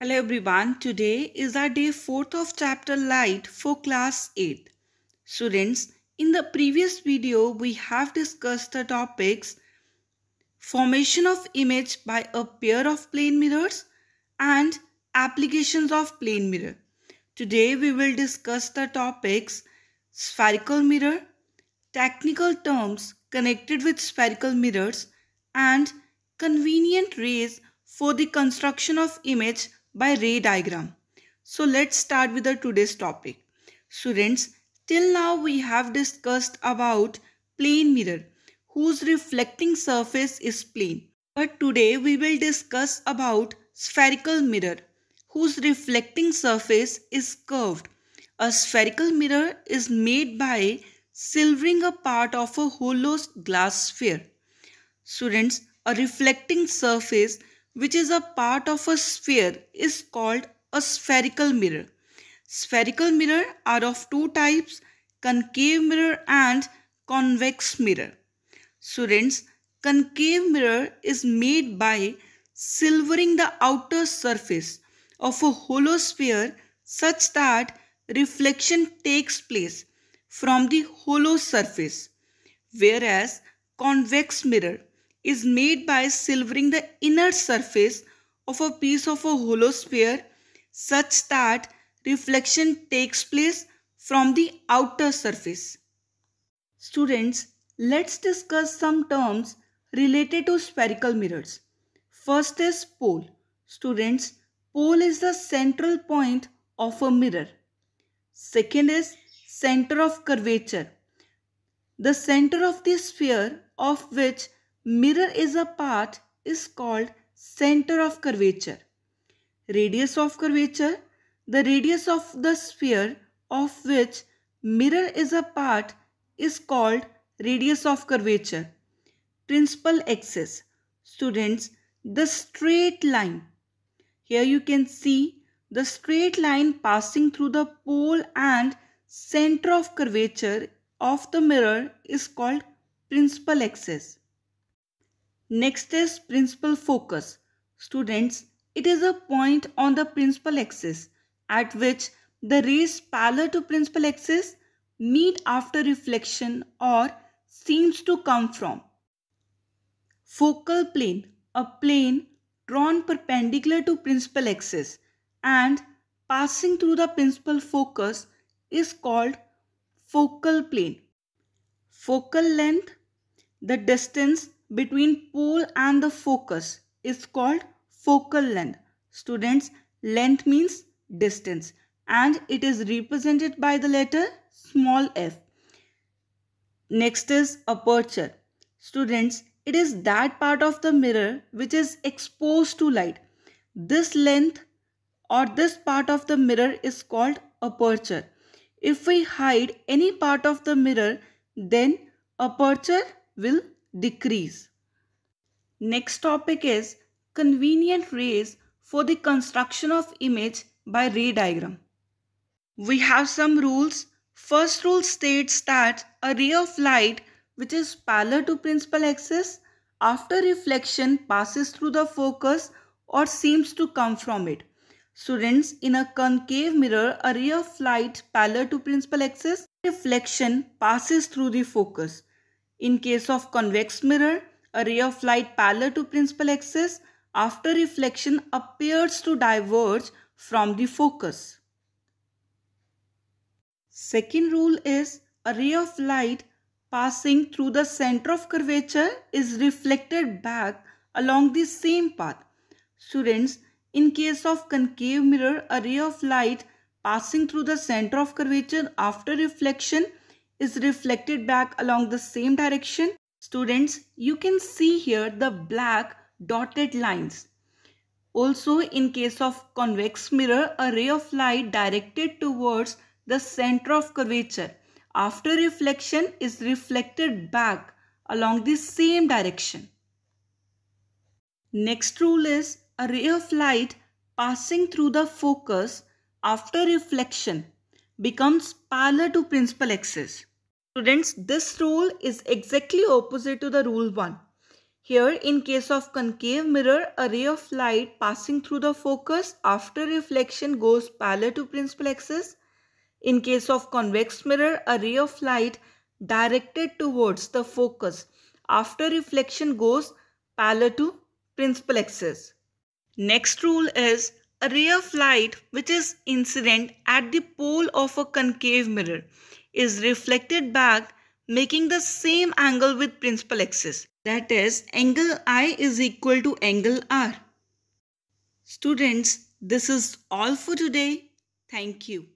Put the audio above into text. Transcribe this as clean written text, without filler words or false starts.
Hello everyone, today is our day 4th of chapter Light for class 8. Students, in the previous video we have discussed the topics formation of image by a pair of plane mirrors and applications of plane mirror. Today we will discuss the topics spherical mirror, technical terms connected with spherical mirrors and convenient rays for the construction of image by ray diagram. So let's start with the today's topic. Students, till now we have discussed about plane mirror whose reflecting surface is plane. But today we will discuss about spherical mirror whose reflecting surface is curved. A spherical mirror is made by silvering a part of a hollow glass sphere. Students, a reflecting surface which is a part of a sphere is called a spherical mirror. Spherical mirror are of two types, concave mirror and convex mirror. Students, concave mirror is made by silvering the outer surface of a hollow sphere such that reflection takes place from the hollow surface, whereas convex mirror is made by silvering the inner surface of a piece of a hollow sphere such that reflection takes place from the outer surface. Students, let's discuss some terms related to spherical mirrors. First is pole. Students, pole is the central point of a mirror. Second is center of curvature. The center of the sphere of which mirror is a part is called center of curvature. Radius of curvature. The radius of the sphere of which mirror is a part is called radius of curvature. Principal axis. Students, the straight line. Here you can see the straight line passing through the pole and center of curvature of the mirror is called principal axis. Next is principal focus. Students, it is a point on the principal axis at which the rays parallel to principal axis meet after reflection or seems to come from. Focal plane, a plane drawn perpendicular to principal axis and passing through the principal focus is called focal plane. Focal length, the distance between pole and the focus is called focal length. Students, length means distance and it is represented by the letter small f. Next is aperture. Students, it is that part of the mirror which is exposed to light. This length or this part of the mirror is called aperture. If we hide any part of the mirror, then aperture will decrease. Next topic is convenient rays for the construction of image by ray diagram. We have some rules. First rule states that a ray of light which is parallel to principal axis after reflection passes through the focus or seems to come from it. Students, in a concave mirror, a ray of light parallel to principal axis, reflection passes through the focus. In case of convex mirror, a ray of light parallel to principal axis after reflection appears to diverge from the focus. Second rule is a ray of light passing through the center of curvature is reflected back along the same path. Students, in case of concave mirror, a ray of light passing through the center of curvature after reflection is reflected back along the same direction. Students, you can see here the black dotted lines. Also, in case of convex mirror, a ray of light directed towards the center of curvature after reflection is reflected back along the same direction. Next rule is a ray of light passing through the focus after reflection becomes parallel to principal axis. Students, this rule is exactly opposite to the rule 1. Here, in case of concave mirror, a ray of light passing through the focus after reflection goes parallel to principal axis. In case of convex mirror, a ray of light directed towards the focus after reflection goes parallel to principal axis. Next rule is a ray of light which is incident at the pole of a concave mirror is reflected back, making the same angle with principal axis. That is, angle I is equal to angle R. Students, this is all for today. Thank you.